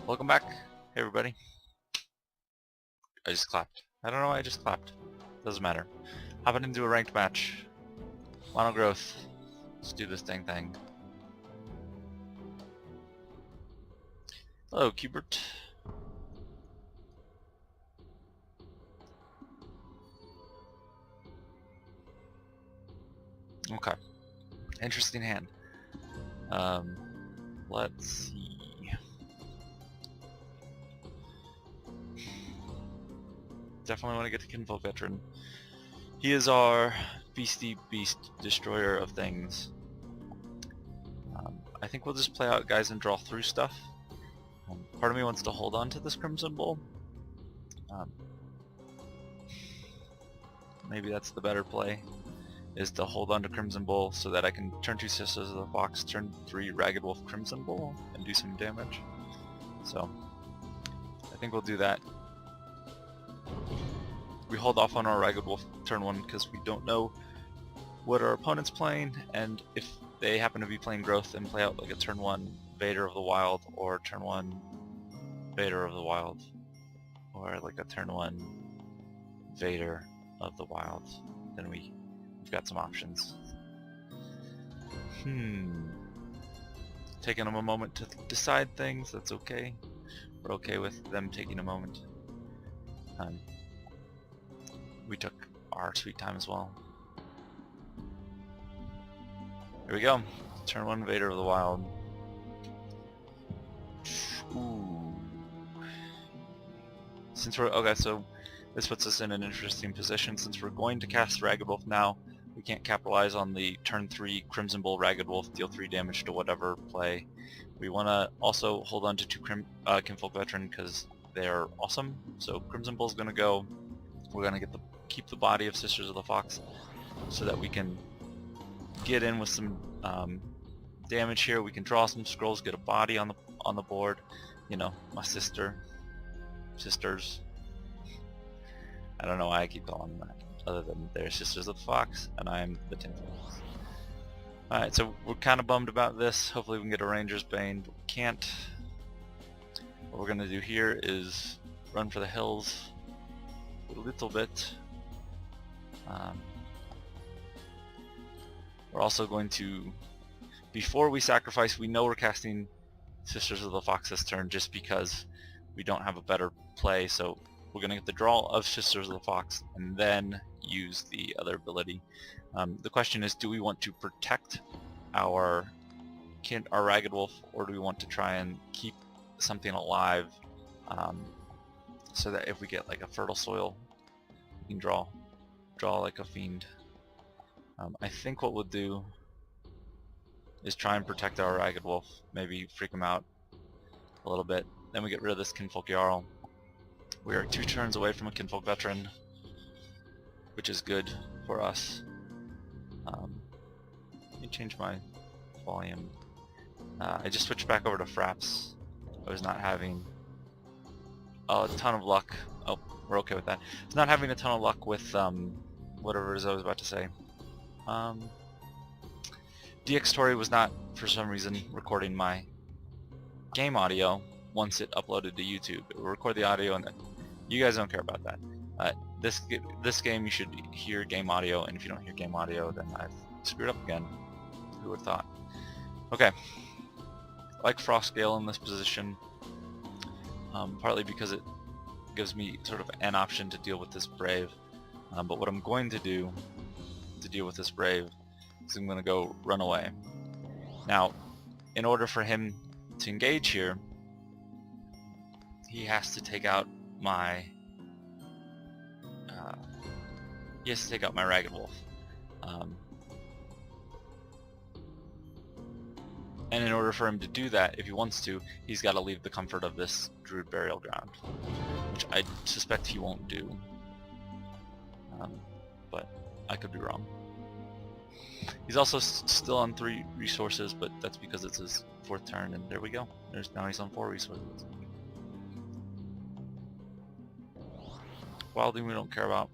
Welcome back, hey everybody. I just clapped. I don't know why I just clapped. Doesn't matter. Hopping into a ranked match. Mono growth. Let's do this dang thing. Hello, qbert. Okay. Interesting hand. Let's see. Definitely want to get to Kinfolk Veteran. He is our beastie beast destroyer of things. I think we'll just play out guys and draw through stuff. Part of me wants to hold on to this Crimson Bull. Maybe that's the better play, is to hold on to Crimson Bull so that I can turn 2 Sisters of the Fox, turn 3 Ragged Wolf Crimson Bull, and do some damage. So, I think we'll do that. We hold off on our Ragged Wolf turn 1 because we don't know what our opponent's playing, and if they happen to be playing Growth and play out like a turn 1 Vader of the Wild, or turn 1 Vader of the Wild, or like a turn 1 Vader of the Wild, then we've got some options. Taking them a moment to decide things, that's okay. We're okay with them taking a moment. We took our sweet time as well. Here we go. Turn 1 Vader of the Wild. Ooh. Since we're okay, so this puts us in an interesting position. Since we're going to cast Ragged Wolf now, we can't capitalize on the turn 3 Crimson Bull Ragged Wolf, deal 3 damage to whatever play. We want to also hold on to 2 Kinfolk Veteran because they're awesome. So Crimson Bull's going to go. We're going to keep the body of Sisters of the Fox so that we can get in with some damage here. We can draw some scrolls, get a body on the board. You know, my sisters. I don't know why I keep calling them that, other than they're Sisters of the Fox, and I'm the Tinfoil. Alright, so we're kind of bummed about this. Hopefully we can get a Ranger's Bane, but we can't. What we're going to do here is run for the hills a little bit. We're also going to, before we sacrifice, we know we're casting Sisters of the Fox this turn just because we don't have a better play, so we're going to get the draw of Sisters of the Fox and then use the other ability. The question is, do we want to protect our Ragged Wolf, or do we want to try and keep something alive so that if we get like a Fertile Soil, we can draw like a fiend. I think what we'll do is try and protect our Ragged Wolf, maybe freak him out a little bit. Then we get rid of this Kinfolk Jarl. We are 2 turns away from a Kinfolk Veteran, which is good for us. Let me change my volume. I just switched back over to Fraps. I was not having a ton of luck. Oh, we're okay with that. I was not having a ton of luck with whatever it is I was about to say. DX Story was not, for some reason, recording my game audio once it uploaded to YouTube. It will record the audio, and then you guys don't care about that. This game you should hear game audio, and if you don't hear game audio, then I've screwed up again. Who would have thought? Okay. I like Frostgale in this position, partly because it gives me sort of an option to deal with this Brave. But what I'm going to do to deal with this Brave is I'm going to go run away. Now, in order for him to engage here, he has to take out my Ragged Wolf. And in order for him to do that, if he wants to, he's got to leave the comfort of this Druid Burial Ground, which I suspect he won't do. But I could be wrong. He's also still on 3 resources, but that's because it's his 4th turn, and there we go. Now he's on 4 resources. Wilding we don't care about.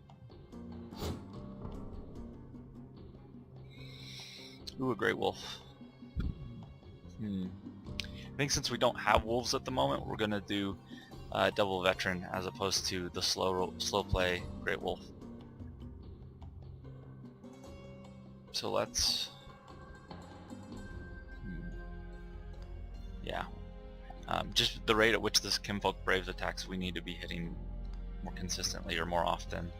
Ooh, a Great Wolf. think since we don't have wolves at the moment, we're gonna do double veteran as opposed to the slow play great wolf. So let's, yeah, just the rate at which this Kinfolk Braves attacks, we need to be hitting more consistently or more often,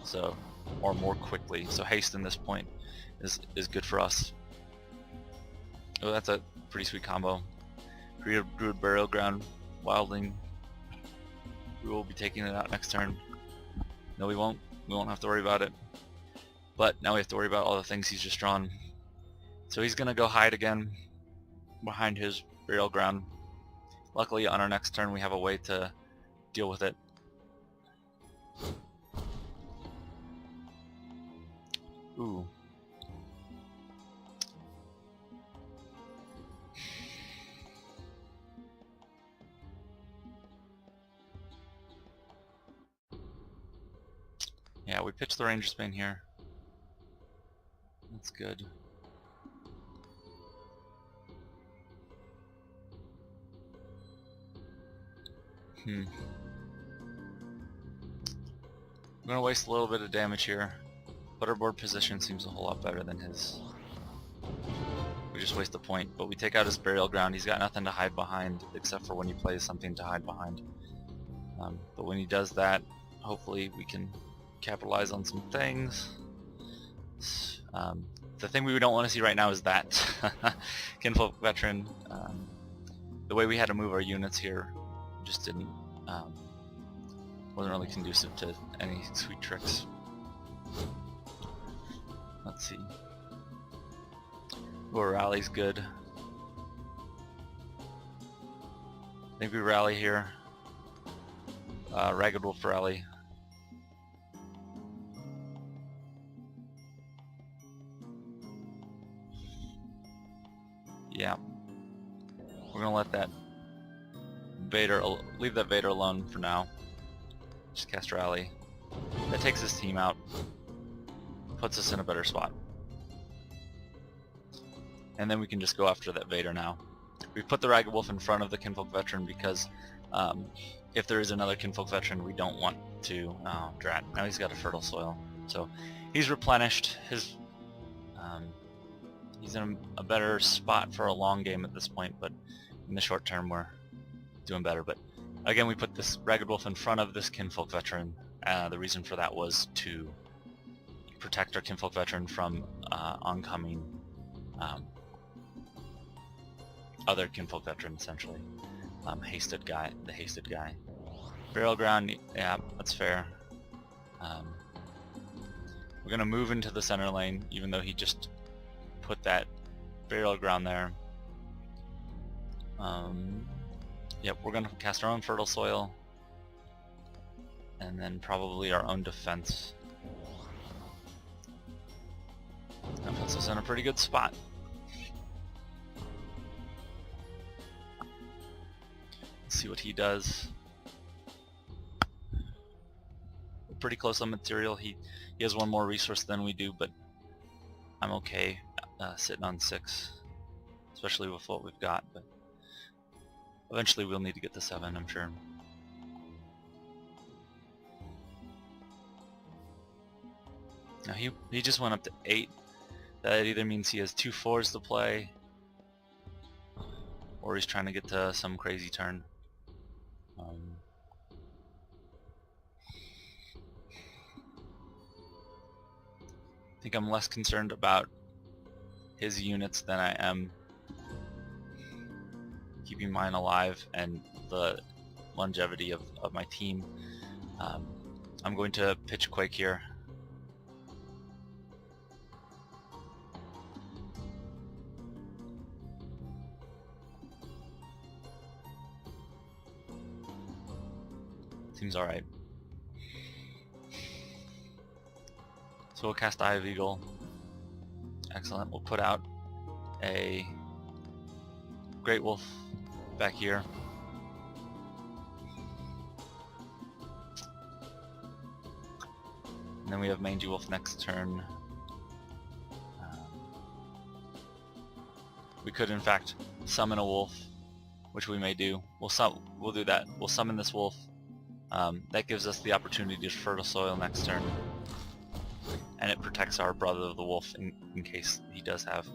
so, or more quickly. So haste in this point is good for us. Oh, that's a pretty sweet combo. Druid Burial Ground, Wildling. We will be taking it out next turn. No, we won't. We won't have to worry about it. But now we have to worry about all the things he's just drawn. So he's gonna go hide again behind his Burial Ground. Luckily, on our next turn, we have a way to deal with it. Ooh. Yeah, we pitched the Ranger's Bane here. That's good. I'm gonna waste a little bit of damage here. Butterboard position seems a whole lot better than his. We just waste a point, but we take out his Burial Ground. He's got nothing to hide behind except for when he plays something to hide behind. But when he does that, hopefully we can capitalize on some things. The thing we don't want to see right now is that Kinfolk Veteran. The way we had to move our units here just didn't wasn't really conducive to any sweet tricks. Let's see. Ooh, rally's good. I think we rally here. Ragged Wolf rally. Yeah. We're gonna let that Vader, leave that Vader alone for now. Just cast Rally. That takes his team out. Puts us in a better spot. And then we can just go after that Vader now. We've put the Ragged Wolf in front of the Kinfolk Veteran because if there is another Kinfolk Veteran, we don't want to... Oh, drat. Now he's got a Fertile Soil. So he's replenished. His he's in a better spot for a long game at this point, but in the short term we're doing better. But again, we put this Ragged Wolf in front of this Kinfolk Veteran. The reason for that was to protect our Kinfolk Veteran from oncoming other Kinfolk Veteran, essentially. The hasted guy. Burial Ground, yeah, that's fair. We're gonna move into the center lane, even though he just put that Burial Ground there. Yep, we're gonna cast our own Fertile Soil, and then probably our own defense. That puts us in a pretty good spot. Let's see what he does. We're pretty close on material. He has one more resource than we do, but I'm okay sitting on 6, especially with what we've got. But eventually we'll need to get to 7, I'm sure. Now he just went up to 8. That either means he has 2 4s to play, or he's trying to get to some crazy turn. I think I'm less concerned about his units than I am keeping mine alive and the longevity of my team. I'm going to pitch Quake here. Seems alright. So we'll cast Eye of Eagle. Excellent. We'll put out a Great Wolf back here. And then we have Mangy Wolf next turn. We could in fact summon a wolf which we may do. We'll do that. We'll summon this wolf. That gives us the opportunity to fertile soil next turn, and it protects our brother of the wolf in case he does have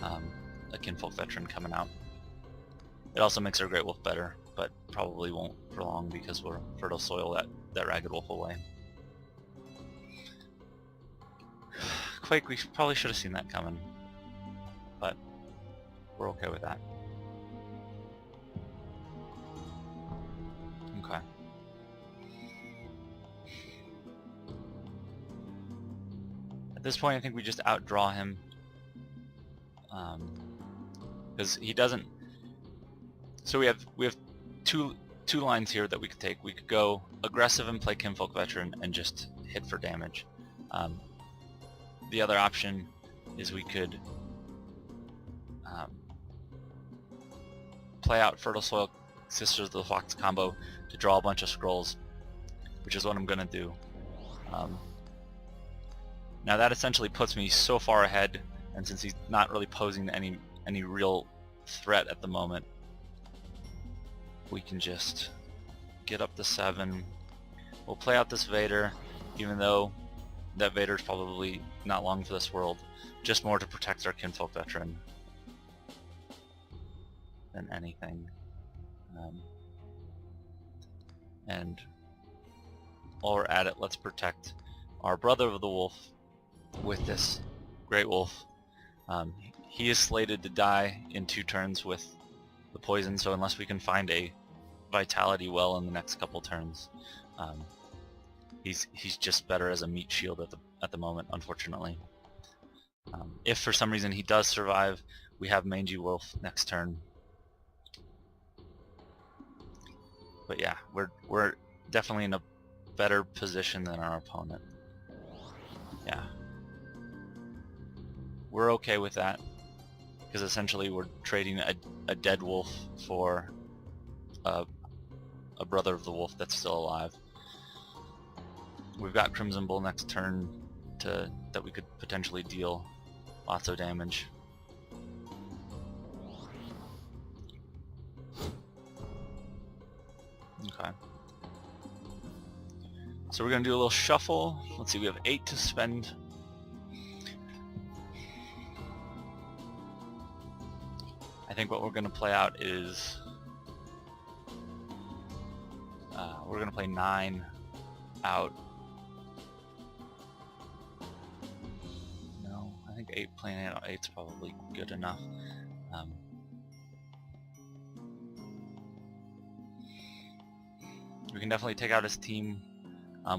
a kinfolk veteran coming out. It also makes our great wolf better, but probably won't for long because we'll fertile soil that ragged wolf away. Quake, we probably should have seen that coming, but we're okay with that. Okay. At this point, I think we just outdraw him, because he doesn't. So we have two lines here that we could take. We could go aggressive and play Kinfolk Veteran and just hit for damage. The other option is we could play out Fertile Soil Sisters of the Fox combo to draw a bunch of scrolls, which is what I'm gonna do. Now that essentially puts me so far ahead, and since he's not really posing any real threat at the moment, we can just get up to 7. We'll play out this Vader, even though that Vader's probably not long for this world, just more to protect our Kinfolk Veteran than anything. And while we're at it, let's protect our brother of the wolf with this Great Wolf. He is slated to die in 2 turns with the poison, so unless we can find a Vitality well in the next couple turns, he's just better as a meat shield at the moment, unfortunately. If for some reason he does survive, we have Mangy Wolf next turn. But yeah, we're definitely in a better position than our opponent. Yeah, we're okay with that, because essentially we're trading a dead wolf for a brother of the wolf that's still alive. We've got Crimson Bull next turn that we could potentially deal lots of damage. Okay. So we're going to do a little shuffle. Let's see, we have 8 to spend. I think what we're going to play out is we're going to play 9 out. No, I think 8 playing out 8's probably good enough. We can definitely take out his team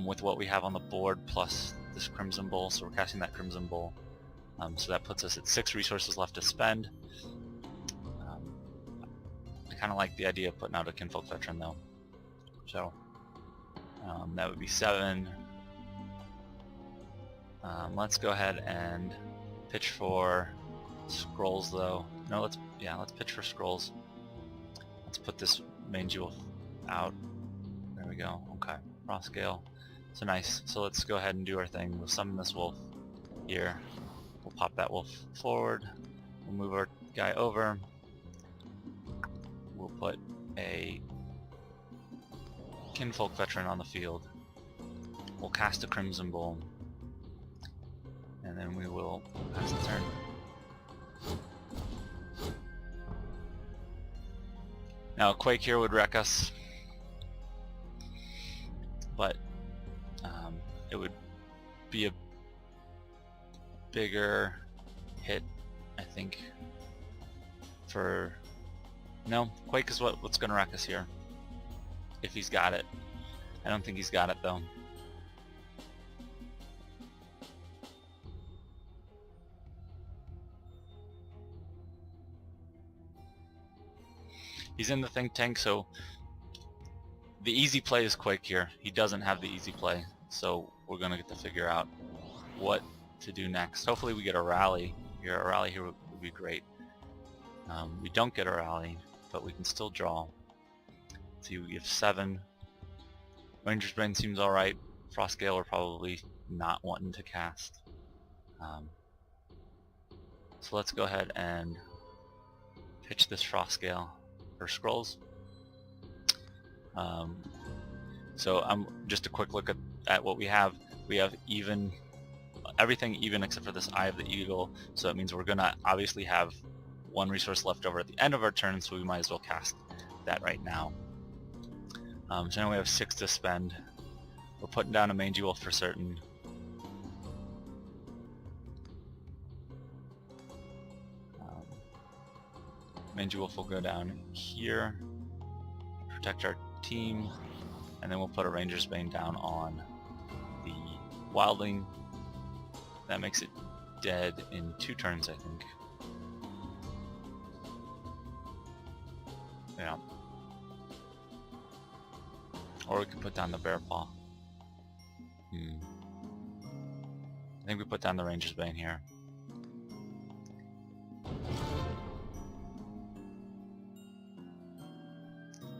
with what we have on the board plus this Crimson Bull, so we're casting that Crimson Bull. So that puts us at 6 resources left to spend. I kind of like the idea of putting out a Kinfolk Veteran though. So that would be 7. Let's go ahead and pitch for scrolls though. No, let's pitch for scrolls. Let's put this Mangy Wolf out. There we go. Okay, raw scale. So nice. So let's go ahead and do our thing. We'll summon this wolf here. We'll pop that wolf forward. We'll move our guy over. We'll put a Kinfolk Veteran on the field. We'll cast a Crimson Bull. And then we will pass the turn. Now a Quake here would wreck us, but it would be a bigger hit, I think. No, Quake is what's going to wreck us here, if he's got it. I don't think he's got it though. He's in the think tank, so the easy play is Quake here. He doesn't have the easy play, so we're gonna get to figure out what to do next. Hopefully we get a rally here. A rally here would be great. We don't get a rally, but we can still draw. See, we have 7. Ranger's Brain seems alright. Frost Gale we're probably not wanting to cast. So let's go ahead and pitch this Frost Gale. or scrolls. So just a quick look at what we have. We have everything even except for this Eye of the Eagle, so that means we're gonna obviously have one resource left over at the end of our turn, so we might as well cast that right now. So now we have 6 to spend. We're putting down a Mangy Wolf for certain. Mangy Wolf will go down here, protect our team, and then we'll put a Ranger's Bane down on the Wildling. That makes it dead in 2 turns, I think. Yeah. Or we could put down the Bear Paw. I think we put down the Ranger's Bane here.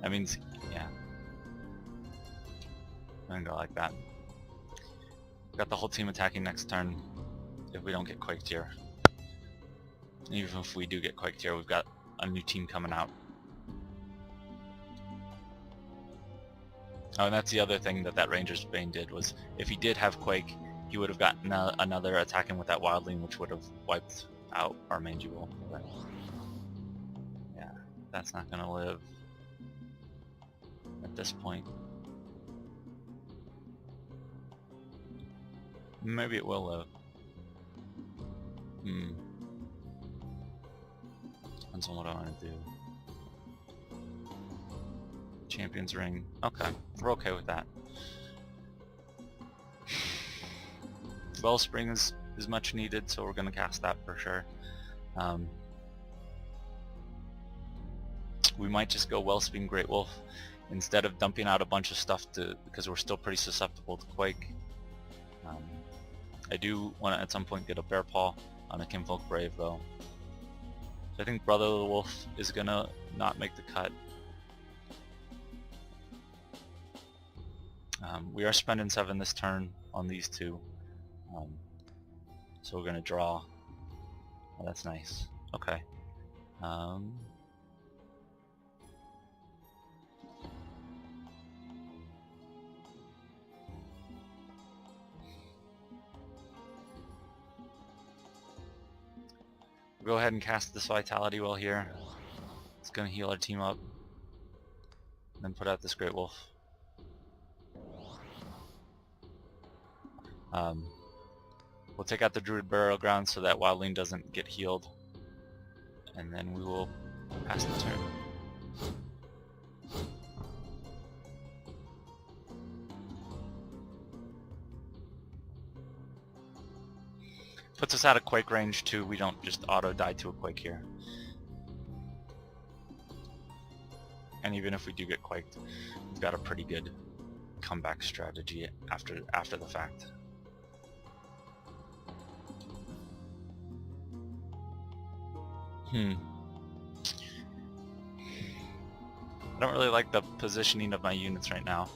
That means, yeah. I'm gonna go like that. Got the whole team attacking next turn if we don't get quaked here. Even if we do get quaked here, we've got a new team coming out. Oh, and that's the other thing that Ranger's Bane did, was if he did have Quake, he would have gotten another attacking with that Wildling, which would have wiped out our Mangy Wolf. But yeah, that's not gonna live at this point. Maybe it will live. Depends on what I want to do. Champion's Ring. Okay, we're okay with that. Wellspring is much needed, so we're going to cast that for sure. We might just go Wellspring Great Wolf instead of dumping out a bunch of stuff because we're still pretty susceptible to Quake. I do want to at some point get a Bear Paw on a Kinfolk Brave though. So I think Brother of the Wolf is gonna not make the cut. We are spending 7 this turn on these 2. So we're gonna draw. Oh, that's nice. Okay. We'll go ahead and cast this Vitality Well here. It's going to heal our team up. Then put out this Great Wolf. We'll take out the Druid Burial Ground so that Wildling doesn't get healed. And then we will pass the turn. Puts us out of Quake range too. We don't just auto die to a Quake here. And even if we do get quaked, we've got a pretty good comeback strategy after the fact. I don't really like the positioning of my units right now.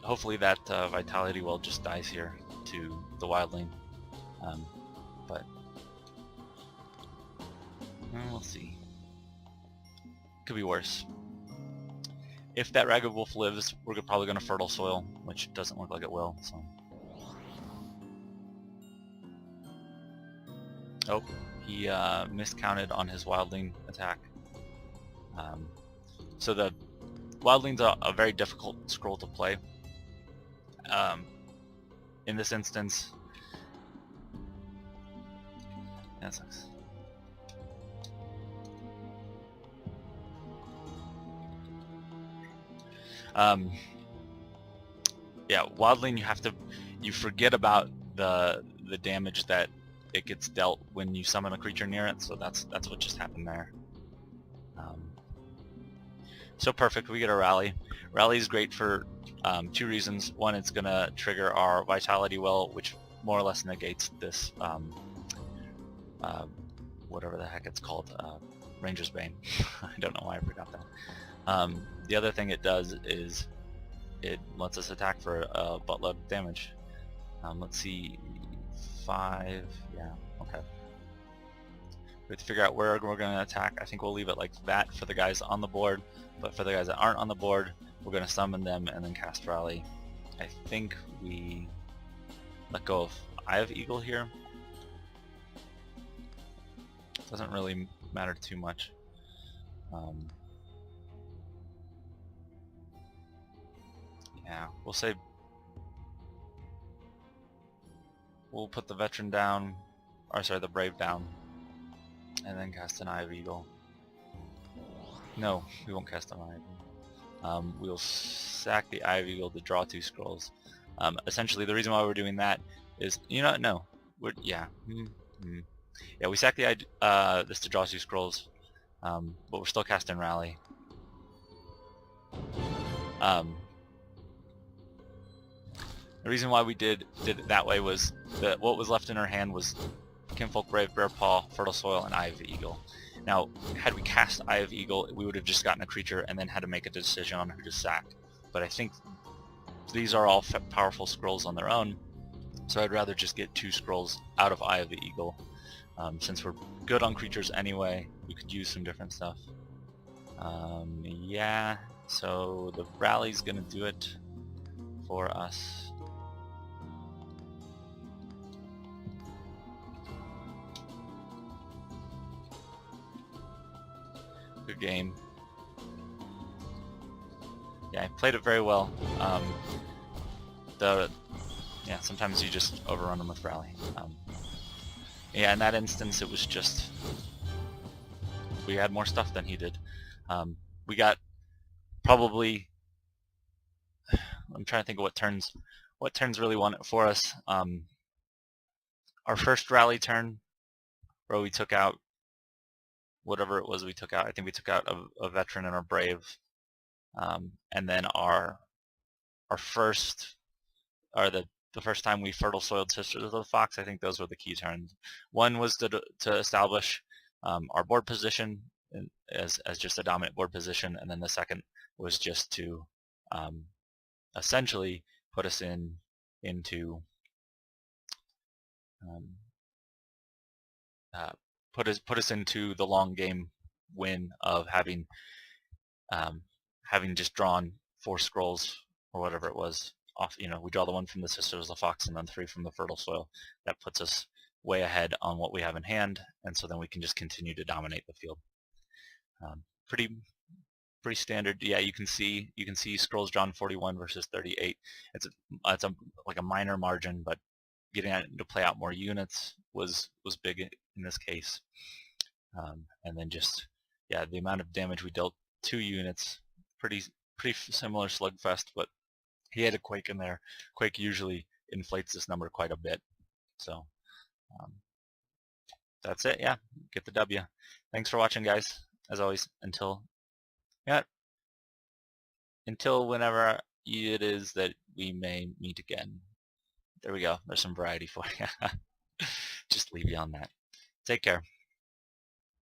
Hopefully that Vitality Well just dies here to the Wildling, but we'll see. Could be worse. If that Ragged Wolf lives, we're probably going to Fertile Soil, which doesn't look like it will. So. Oh, he miscounted on his Wildling attack. So the Wildling's a very difficult scroll to play. In this instance, that sucks. Yeah, Wildling, you forget about the damage that it gets dealt when you summon a creature near it, so that's what just happened there. So perfect, we get a Rally. Rally is great for 2 reasons. One, it's going to trigger our Vitality Well, which more or less negates this, whatever the heck it's called, Ranger's Bane. I don't know why I forgot that. The other thing it does is it lets us attack for a buttload of damage. Let's see, 5, yeah, okay. We have to figure out where we're going to attack. I think we'll leave it like that for the guys on the board, but for the guys that aren't on the board, we're going to summon them and then cast Rally. I think we let go of Eye of Eagle here. Doesn't really matter too much. Yeah, we'll say we'll put the veteran down, or sorry, the brave down, and then cast an Eye of Eagle. No, we won't cast an Eye of Eagle. We'll sack the Eye of Eagle to draw 2 scrolls. Essentially, the reason why we're doing that is, you know, no, yeah, yeah, we sack the this to draw 2 scrolls, but we're still casting Rally. The reason why we did it that way was that what was left in our hand was Kinfolk, Brave, Bear Paw, Fertile Soil, and Eye of Eagle. Now, had we cast Eye of Eagle, we would have just gotten a creature and then had to make a decision on who to sack. But I think these are all powerful scrolls on their own, so I'd rather just get 2 scrolls out of Eye of the Eagle. Since we're good on creatures anyway, we could use some different stuff. Yeah, so the Rally's gonna do it for us. Good game. Yeah, I played it very well. Yeah, sometimes you just overrun them with Rally. Yeah, in that instance, it was just we had more stuff than he did. We got probably. I'm trying to think of what turns really won it for us. Our first Rally turn, where we took out whatever it was we took out. I think we took out a veteran and a brave, and then our first, or the first time we fertile soiled Sisters of the Fox. I think those were the key turns. One was to establish our board position as just a dominant board position, and then the second was just to essentially put us into put us into the long game win of having just drawn 4 scrolls or whatever it was off. You know, we draw the 1 from the Sisters of the Fox and then 3 from the Fertile Soil. That puts us way ahead on what we have in hand, and so then we can just continue to dominate the field. Pretty standard. Yeah, you can see scrolls drawn 41 versus 38. It's like a minor margin, but getting it to play out more units was big in this case. And then just, yeah, the amount of damage we dealt 2 units, pretty similar slugfest, but he had a Quake in there. Quake usually inflates this number quite a bit. So that's it. Yeah, get the W. Thanks for watching, guys. As always, until whenever it is that we may meet again. There we go. There's some variety for you. Just leave you on that. Take care.